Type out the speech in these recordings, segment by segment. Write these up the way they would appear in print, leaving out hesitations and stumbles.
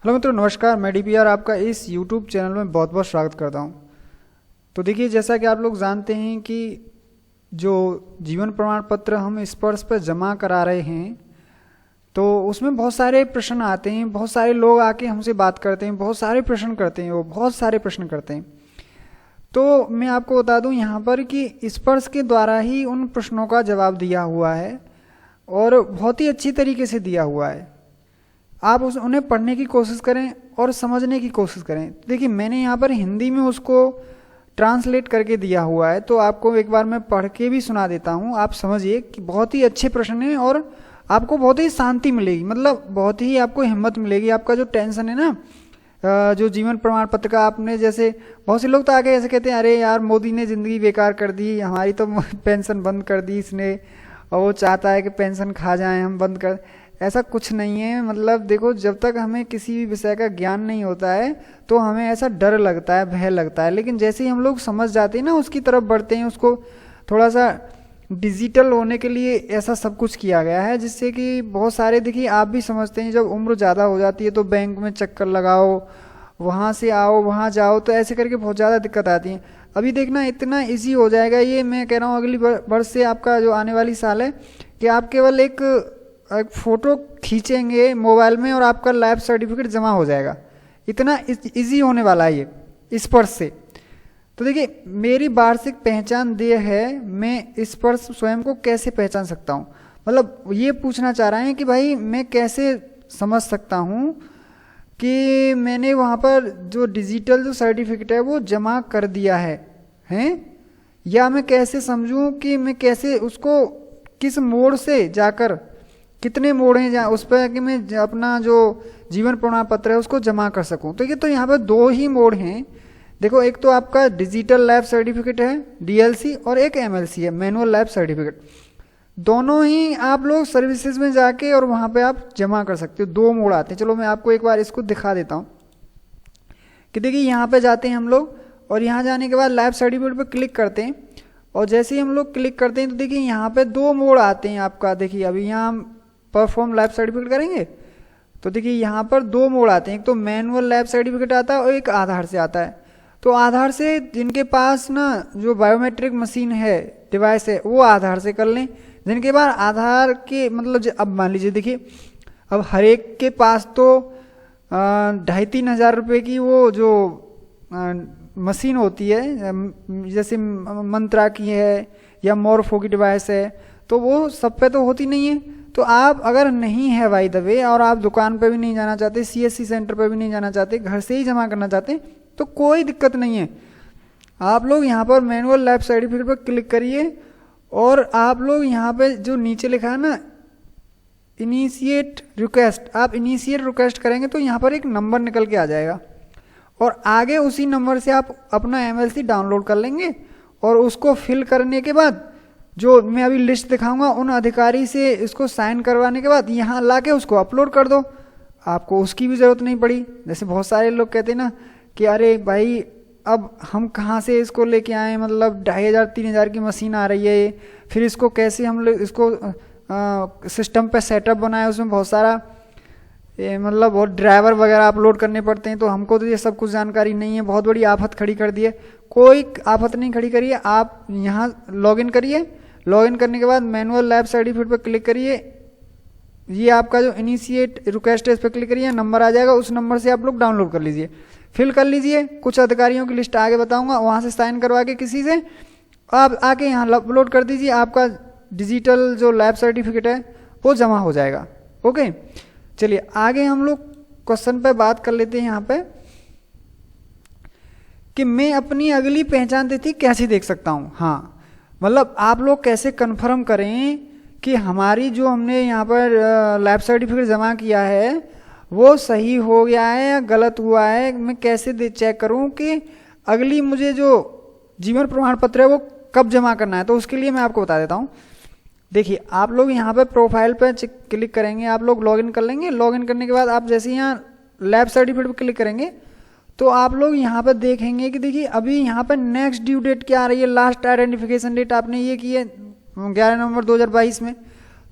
Hello मित्रों, नमस्कार। मैं डीपीआर आपका इस यूट्यूब चैनल में बहुत बहुत स्वागत करता हूं। तो देखिए, जैसा कि आप लोग जानते हैं कि जो जीवन प्रमाण पत्र हम स्पर्श पर जमा करा रहे हैं, तो उसमें बहुत सारे प्रश्न आते हैं। बहुत सारे लोग आके हमसे बात करते हैं, बहुत सारे प्रश्न करते हैं, वो बहुत सारे प्रश्न करते हैं। तो मैं आपको बता दूं यहाँ पर कि स्पर्श के द्वारा ही उन प्रश्नों का जवाब दिया हुआ है और बहुत ही अच्छी तरीके से दिया हुआ है। आप उन्हें पढ़ने की कोशिश करें और समझने की कोशिश करें। देखिए, मैंने यहाँ पर हिंदी में उसको ट्रांसलेट करके दिया हुआ है, तो आपको एक बार मैं पढ़ के भी सुना देता हूँ। आप समझिए कि बहुत ही अच्छे प्रश्न हैं और आपको बहुत ही शांति मिलेगी, मतलब बहुत ही आपको हिम्मत मिलेगी। आपका जो टेंशन है ना, जो जीवन प्रमाण पत्र का, आपने जैसे बहुत से लोग तो आगे ऐसे कहते हैं, अरे यार मोदी ने ज़िंदगी बेकार कर दी, हमारी तो पेंशन बंद कर दी इसने, और वो चाहता है कि पेंशन खा जाएं हम, बंद कर। ऐसा कुछ नहीं है। मतलब देखो, जब तक हमें किसी भी विषय का ज्ञान नहीं होता है तो हमें ऐसा डर लगता है, भय लगता है, लेकिन जैसे ही हम लोग समझ जाते हैं ना, उसकी तरफ बढ़ते हैं, उसको थोड़ा सा डिजिटल होने के लिए ऐसा सब कुछ किया गया है, जिससे कि बहुत सारे, देखिए आप भी समझते हैं, जब उम्र ज़्यादा हो जाती है तो बैंक में चक्कर लगाओ, वहाँ से आओ वहाँ जाओ, तो ऐसे करके बहुत ज़्यादा दिक्कत आती है। अभी देखना, इतना इजी हो जाएगा ये, मैं कह रहा हूँ अगली वर्ष से, आपका जो आने वाली साल है, कि आप केवल एक फ़ोटो खींचेंगे मोबाइल में और आपका लैब सर्टिफिकेट जमा हो जाएगा। इतना इजी होने वाला है ये स्पर्श से। तो देखिए, मेरी वार्षिक पहचान देय है, मैं स्पर्श स्वयं को कैसे पहचान सकता हूँ, मतलब ये पूछना चाह रहे हैं कि भाई मैं कैसे समझ सकता हूँ कि मैंने वहाँ पर जो डिजिटल जो सर्टिफिकेट है वो जमा कर दिया है, या मैं कैसे समझूँ कि मैं कैसे उसको, किस मोड़ से जाकर, कितने मोड़ हैं जहाँ उस पर कि मैं अपना जो जीवन प्रमाण पत्र है उसको जमा कर सकूं। तो ये तो यहाँ पर दो ही मोड़ हैं। देखो, एक तो आपका डिजिटल लैब सर्टिफिकेट है डीएलसी, और एक एमएलसी है, मैनुअल लैब सर्टिफिकेट। दोनों ही आप लोग सर्विसेज में जाके और वहाँ पे आप जमा कर सकते हो। दो मोड़ आते हैं। चलो मैं आपको एक बार इसको दिखा देता हूँ कि देखिए, यहाँ पे जाते हैं हम लोग, और यहाँ जाने के बाद लैब सर्टिफिकेट पर क्लिक करते हैं, और जैसे ही हम लोग क्लिक करते हैं तो देखिए यहाँ पे दो मोड़ आते हैं आपका। देखिए, अभी यहाँ हम परफॉर्म लैब सर्टिफिकेट करेंगे तो देखिए यहाँ पर दो मोड आते हैं, एक तो मैनुअल लैब सर्टिफिकेट आता है और एक आधार से आता है। तो आधार से जिनके पास ना जो बायोमेट्रिक मशीन है, डिवाइस है, वो आधार से कर लें। जिनके पास आधार के, मतलब अब मान लीजिए, देखिए अब हर एक के पास तो 2,500-3 हज़ार रुपये की वो जो मशीन होती है, जैसे मंत्रा की है या मोरफो की डिवाइस है, तो वो सब पे तो होती नहीं है। तो आप अगर नहीं है बाय द वे, और आप दुकान पे भी नहीं जाना चाहते, सीएससी सेंटर पे भी नहीं जाना चाहते, घर से ही जमा करना चाहते, तो कोई दिक्कत नहीं है। आप लोग यहाँ पर मैनुअल लैब सर्टिफिकेट पर क्लिक करिए, और आप लोग यहाँ पे जो नीचे लिखा है ना इनिशिएट रिक्वेस्ट, आप इनिशिएट रिक्वेस्ट करेंगे तो यहाँ पर एक नंबर निकल के आ जाएगा, और आगे उसी नंबर से आप अपना एमएलसी डाउनलोड कर लेंगे, और उसको फिल करने के बाद जो मैं अभी लिस्ट दिखाऊंगा, उन अधिकारी से इसको साइन करवाने के बाद यहाँ लाके उसको अपलोड कर दो। आपको उसकी भी ज़रूरत नहीं पड़ी। जैसे बहुत सारे लोग कहते हैं ना कि अरे भाई, अब हम कहाँ से इसको लेके आए, मतलब 2,500-3 हज़ार की मशीन आ रही है, फिर इसको कैसे हम लोग इसको सिस्टम पे सेटअप बनाए, उसमें बहुत सारा मतलब बहुत ड्राइवर वगैरह अपलोड करने पड़ते हैं, तो हमको तो ये सब कुछ जानकारी नहीं है। बहुत बड़ी आफत खड़ी कर दी है। कोई आफत नहीं खड़ी करिए, आप यहाँ लॉगिन करिए। लॉगिन करने के बाद मैनुअल लैब सर्टिफिकेट पर क्लिक करिए, ये आपका जो इनिशिएट रिक्वेस्ट है इस पर क्लिक करिए, नंबर आ जाएगा, उस नंबर से आप लोग डाउनलोड कर लीजिए, फिल कर लीजिए। कुछ अधिकारियों की लिस्ट आगे बताऊंगा, वहाँ से साइन करवा के किसी से आप आके यहाँ अपलोड कर दीजिए, आपका डिजिटल जो लैब सर्टिफिकेट है वो जमा हो जाएगा। ओके, चलिए आगे हम लोग क्वेश्चन पे बात कर लेते हैं। यहाँ पे कि मैं अपनी अगली पहचान तिथि कैसे देख सकता हूँ। हाँ, मतलब आप लोग कैसे कंफर्म करें कि हमारी जो हमने यहाँ पर लैब सर्टिफिकेट जमा किया है वो सही हो गया है या गलत हुआ है। मैं कैसे चेक करूँ कि अगली मुझे जो जीवन प्रमाण पत्र है वो कब जमा करना है। तो उसके लिए मैं आपको बता देता हूँ। देखिए, आप लोग यहाँ पे प्रोफाइल पे क्लिक करेंगे, आप लोग लॉगिन कर लेंगे। लॉगिन करने के बाद आप जैसे यहाँ लैब सर्टिफिकेट पर क्लिक करेंगे तो आप लोग यहाँ पर देखेंगे कि देखिए अभी यहाँ पर नेक्स्ट ड्यू डेट क्या आ रही है। लास्ट आइडेंटिफिकेशन डेट आपने ये की है 11 नवंबर 2022 में।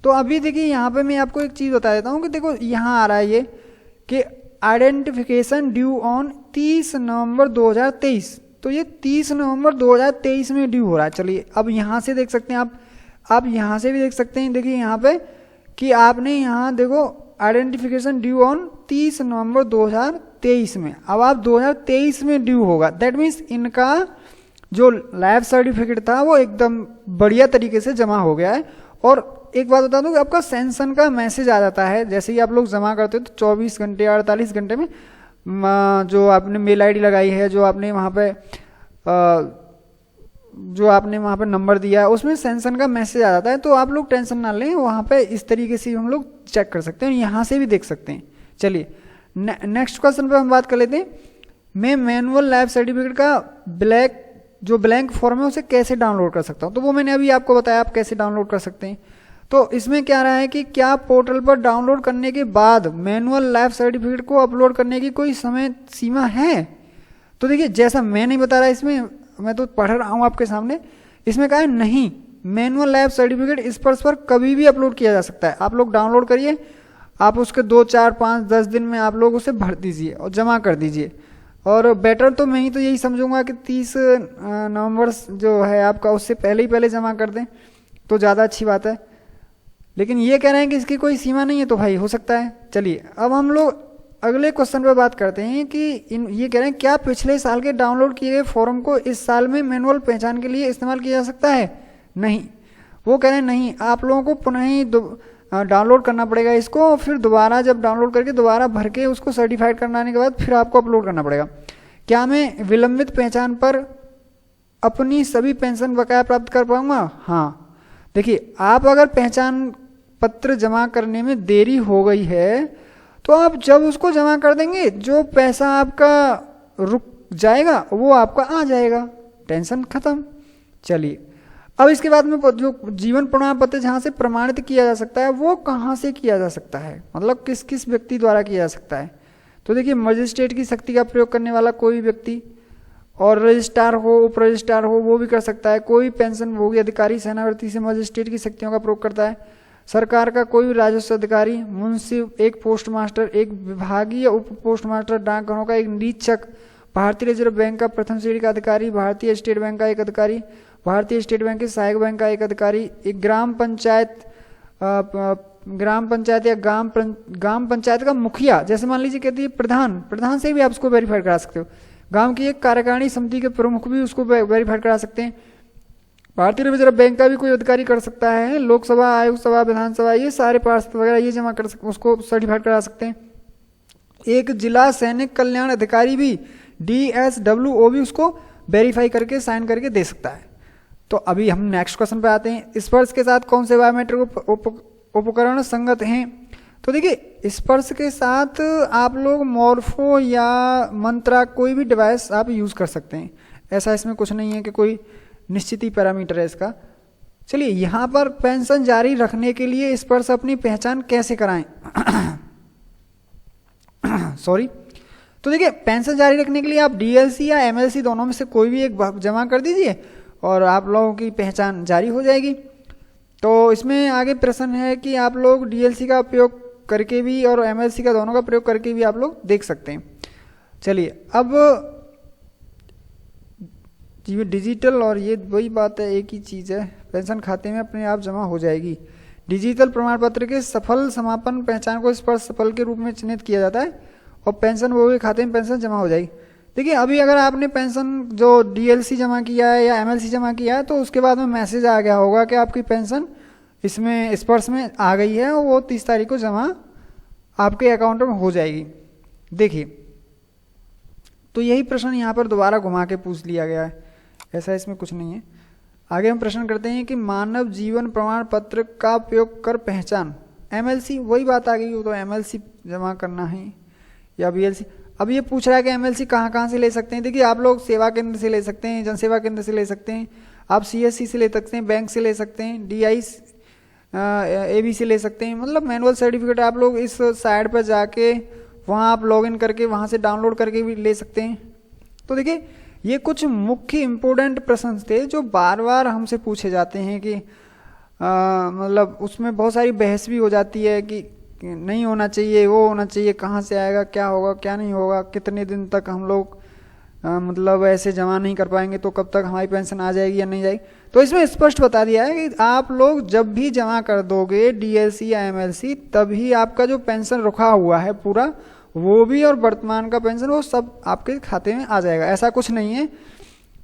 तो अभी देखिए यहाँ पे मैं आपको एक चीज़ बता देता हूँ कि देखो यहाँ आ रहा है ये कि आइडेंटिफिकेशन ड्यू ऑन 30 नवंबर 2023। तो ये 30 नवंबर 2023 में ड्यू हो रहा है। चलिए अब यहाँ से देख सकते हैं आप यहाँ से भी देख सकते हैं, देखिए यहाँ पे कि आपने यहाँ देखो आइडेंटिफिकेशन ड्यू ऑन 30 नवंबर 2023 में। अब आप 2023 में ड्यू होगा, दैट मीन्स इनका जो लाइफ सर्टिफिकेट था वो एकदम बढ़िया तरीके से जमा हो गया है। और एक बात बता दूं कि आपका सेंसन का मैसेज आ जाता है जैसे ही आप लोग जमा करते हो, तो 24 घंटे 48 घंटे में जो आपने मेल आईडी लगाई है, जो आपने वहाँ पे नंबर दिया है, उसमें सेंसन का मैसेज आ जाता है। तो आप लोग टेंशन ना लें, वहाँ पे इस तरीके से हम लोग चेक कर सकते हैं, यहाँ से भी देख सकते हैं। चलिए नेक्स्ट क्वेश्चन पे हम बात कर लेते हैं। मैं मैनुअल लाइफ सर्टिफिकेट का ब्लैंक फॉर्म है उसे कैसे डाउनलोड कर सकता हूँ? तो वो मैंने अभी आपको बताया आप कैसे डाउनलोड कर सकते हैं। तो इसमें क्या रहा है कि क्या पोर्टल पर डाउनलोड करने के बाद मैनुअल लाइफ सर्टिफिकेट को अपलोड करने की कोई समय सीमा है? तो देखिए जैसा मैं नहीं बता रहा, इसमें मैं तो पढ़ रहा हूँ आपके सामने, इसमें कहा है नहीं, मैनुअल लाइफ सर्टिफिकेट स्पर्श पर कभी भी अपलोड किया जा सकता है। आप लोग डाउनलोड करिए, आप उसके 2, 4, 5, 10 दिन में आप लोग उसे भर दीजिए और जमा कर दीजिए। और बेटर तो मैं ही तो यही समझूंगा कि 30 नवंबर जो है आपका, उससे पहले जमा कर दें तो ज़्यादा अच्छी बात है। लेकिन ये कह रहे हैं कि इसकी कोई सीमा नहीं है, तो भाई हो सकता है। चलिए अब हम लोग अगले क्वेश्चन पे बात करते हैं कि ये कह रहे हैं क्या पिछले साल के डाउनलोड किए गए फॉर्म को इस साल में मैनुअल पहचान के लिए इस्तेमाल किया जा सकता है? नहीं, वो कह रहे हैं नहीं, आप लोगों को पुनः ही डाउनलोड करना पड़ेगा इसको, फिर दोबारा जब डाउनलोड करके दोबारा भर के उसको सर्टिफाइड कराने के बाद फिर आपको अपलोड करना पड़ेगा। क्या मैं विलंबित पहचान पर अपनी सभी पेंशन बकाया प्राप्त कर पाऊंगा? हाँ, देखिए आप अगर पहचान पत्र जमा करने में देरी हो गई है तो आप जब उसको जमा कर देंगे, जो पैसा आपका रुक जाएगा वो आपका आ जाएगा, टेंशन खत्म। चलिए अब इसके बाद में जो जीवन प्रमाण पत्र जहाँ से प्रमाणित किया जा सकता है वो कहाँ से किया जा सकता है, मतलब किस किस व्यक्ति द्वारा किया जा सकता है? तो देखिए मजिस्ट्रेट की शक्ति का प्रयोग करने वाला कोई व्यक्ति, और रजिस्ट्रार हो, उप रजिस्ट्रार हो, वो भी कर सकता है। कोई पेंशन भोगी अधिकारी सेनावृत्ति से मजिस्ट्रेट की शक्तियों का प्रयोग करता है। सरकार का कोई भी राजस्व अधिकारी, मुंशी, एक पोस्ट मास्टर, एक विभागीय उप पोस्ट मास्टर, डाकघरों का एक निरीक्षक, भारतीय रिजर्व बैंक का प्रथम श्रेणी का अधिकारी, भारतीय स्टेट बैंक का एक अधिकारी, भारतीय स्टेट बैंक के सहायक बैंक का एक अधिकारी, एक ग्राम पंचायत या ग्राम पंचायत का मुखिया, जैसे मान लीजिए कहती है प्रधान से भी आप उसको वेरीफाइड करा सकते हो। गांव की एक कार्यकारिणी समिति के प्रमुख भी उसको वेरीफाइड करा सकते हैं। भारतीय रिजर्व बैंक का भी कोई अधिकारी कर सकता है। लोकसभा, आयोग सभा, विधानसभा, ये सारे पार्षद वगैरह ये जमा कर सकते, उसको सर्टिफाइड करा सकते हैं। एक जिला सैनिक कल्याण अधिकारी भी, DSWO भी उसको वेरीफाई करके साइन करके दे सकता है। तो अभी हम नेक्स्ट क्वेश्चन पे आते हैं। स्पर्श के साथ कौन से बायोमेट्रिक उपकरण संगत हैं? तो देखिए स्पर्श के साथ आप लोग मॉर्फो या मंत्रा कोई भी डिवाइस आप यूज कर सकते हैं, ऐसा इसमें कुछ नहीं है कि कोई निश्चित ही पैरामीटर है इसका। चलिए यहाँ पर पेंशन जारी रखने के लिए स्पर्श अपनी पहचान कैसे कराएं? सॉरी, तो देखिए पेंशन जारी रखने के लिए आप DLC या MLC दोनों में से कोई भी एक जमा कर दीजिए और आप लोगों की पहचान जारी हो जाएगी। तो इसमें आगे प्रश्न है कि आप लोग DLC का उपयोग करके भी और MLC का दोनों का प्रयोग करके भी आप लोग देख सकते हैं। चलिए अब ये डिजिटल और ये वही बात है, एक ही चीज़ है, पेंशन खाते में अपने आप जमा हो जाएगी। डिजिटल प्रमाण पत्र के सफल समापन पहचान को स्पर्श सफल के रूप में चिन्हित किया जाता है और पेंशन वो खाते में पेंशन जमा हो जाएगी। देखिए अभी अगर आपने पेंशन जो DLC जमा किया है या MLC जमा किया है तो उसके बाद में मैसेज आ गया होगा कि आपकी पेंशन इसमें स्पर्श में आ गई है और वो 30 तारीख को जमा आपके अकाउंट में हो जाएगी। देखिए तो यही प्रश्न यहाँ पर दोबारा घुमा के पूछ लिया गया है, ऐसा इसमें कुछ नहीं है। आगे हम प्रश्न करते हैं कि मानव जीवन प्रमाण पत्र का उपयोग कर पहचान, MLC वही बात आ गई, वो तो MLC जमा करना है या BLC। अब ये पूछ रहा है कि MLC कहाँ से ले सकते हैं? देखिए आप लोग सेवा केंद्र से ले सकते हैं, जनसेवा केंद्र से ले सकते हैं, आप CSC से ले सकते हैं, बैंक से ले सकते हैं, DI AB से ले सकते हैं। मतलब मैनुअल सर्टिफिकेट आप लोग इस साइट पर जाके वहाँ आप लॉगिन करके वहाँ से डाउनलोड करके भी ले सकते हैं। तो देखिए ये कुछ मुख्य इम्पोर्टेंट प्रश्न थे जो बार बार हमसे पूछे जाते हैं कि मतलब उसमें बहुत सारी बहस भी हो जाती है कि नहीं होना चाहिए, वो होना चाहिए, कहाँ से आएगा, क्या होगा क्या नहीं होगा, कितने दिन तक हम लोग मतलब ऐसे जमा नहीं कर पाएंगे, तो कब तक हमारी पेंशन आ जाएगी या नहीं जाएगी। तो इसमें स्पष्ट बता दिया है कि आप लोग जब भी जमा कर दोगे डीएलसी या एमएलसी, तभी आपका जो पेंशन रुका हुआ है पूरा, वो भी और वर्तमान का पेंशन, वो सब आपके खाते में आ जाएगा। ऐसा कुछ नहीं है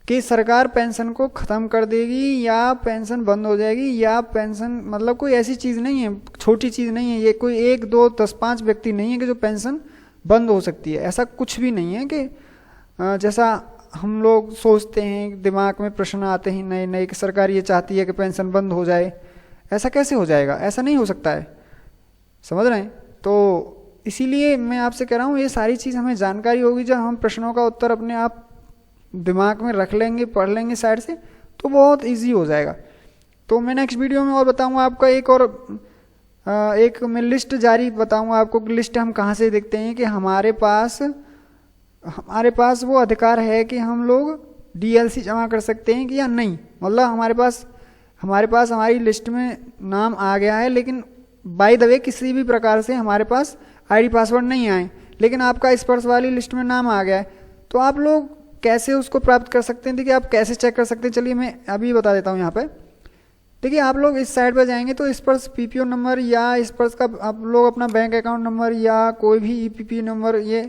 कि सरकार पेंशन को ख़त्म कर देगी या पेंशन बंद हो जाएगी, या पेंशन मतलब कोई ऐसी चीज़ नहीं है, छोटी चीज़ नहीं है, ये कोई 1 2 10 5 व्यक्ति नहीं है कि जो पेंशन बंद हो सकती है। ऐसा कुछ भी नहीं है कि जैसा हम लोग सोचते हैं, दिमाग में प्रश्न आते हैं नए नए कि सरकार ये चाहती है कि पेंशन बंद हो जाए। ऐसा कैसे हो जाएगा, ऐसा नहीं हो सकता है, समझ रहे हैं। तो इसीलिए मैं आपसे कह रहा हूँ ये सारी चीज़ हमें जानकारी होगी, जब हम प्रश्नों का उत्तर अपने आप दिमाग में रख लेंगे, पढ़ लेंगे साइड से, तो बहुत इजी हो जाएगा। तो मैं नेक्स्ट वीडियो में और बताऊँगा आपका एक मैं लिस्ट जारी बताऊँगा आपको, लिस्ट हम कहाँ से देखते हैं कि हमारे पास वो अधिकार है कि हम लोग डीएलसी जमा कर सकते हैं कि या नहीं। मतलब हमारे पास हमारी लिस्ट में नाम आ गया है, लेकिन बाय द वे किसी भी प्रकार से हमारे पास आईडी पासवर्ड नहीं आए, लेकिन आपका स्पर्श वाली लिस्ट में नाम आ गया है। तो आप लोग कैसे उसको प्राप्त कर सकते हैं, देखिए आप कैसे चेक कर सकते हैं, चलिए मैं अभी बता देता हूँ। यहाँ पे देखिए आप लोग इस साइड पर जाएंगे तो स्पर्श पीपीओ नंबर या स्पर्श का आप लोग अपना बैंक अकाउंट नंबर या कोई भी ईपीपी नंबर, ये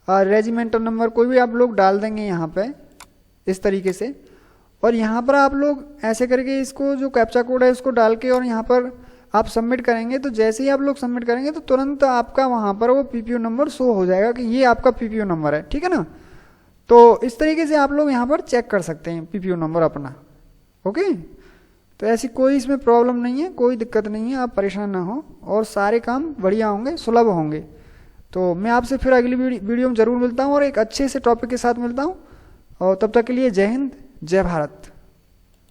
रेजिमेंटल नंबर कोई भी आप लोग डाल देंगे यहाँ पे इस तरीके से। और यहाँ पर आप लोग ऐसे करके इसको जो कैप्चा कोड है उसको डाल के और यहाँ पर आप सबमिट करेंगे। तो जैसे ही आप लोग सबमिट करेंगे तो तुरंत आपका वहाँ पर वो पीपीओ नंबर शो हो जाएगा कि ये आपका पीपीओ नंबर है, ठीक है ना। तो इस तरीके से आप लोग यहाँ पर चेक कर सकते हैं पीपीओ नंबर अपना। ओके, तो ऐसी कोई इसमें प्रॉब्लम नहीं है, कोई दिक्कत नहीं है, आप परेशान ना हो और सारे काम बढ़िया होंगे, सुलभ होंगे। तो मैं आपसे फिर अगली वीडियो में ज़रूर मिलता हूँ और एक अच्छे से टॉपिक के साथ मिलता हूँ। और तब तक के लिए जय हिंद, जय भारत।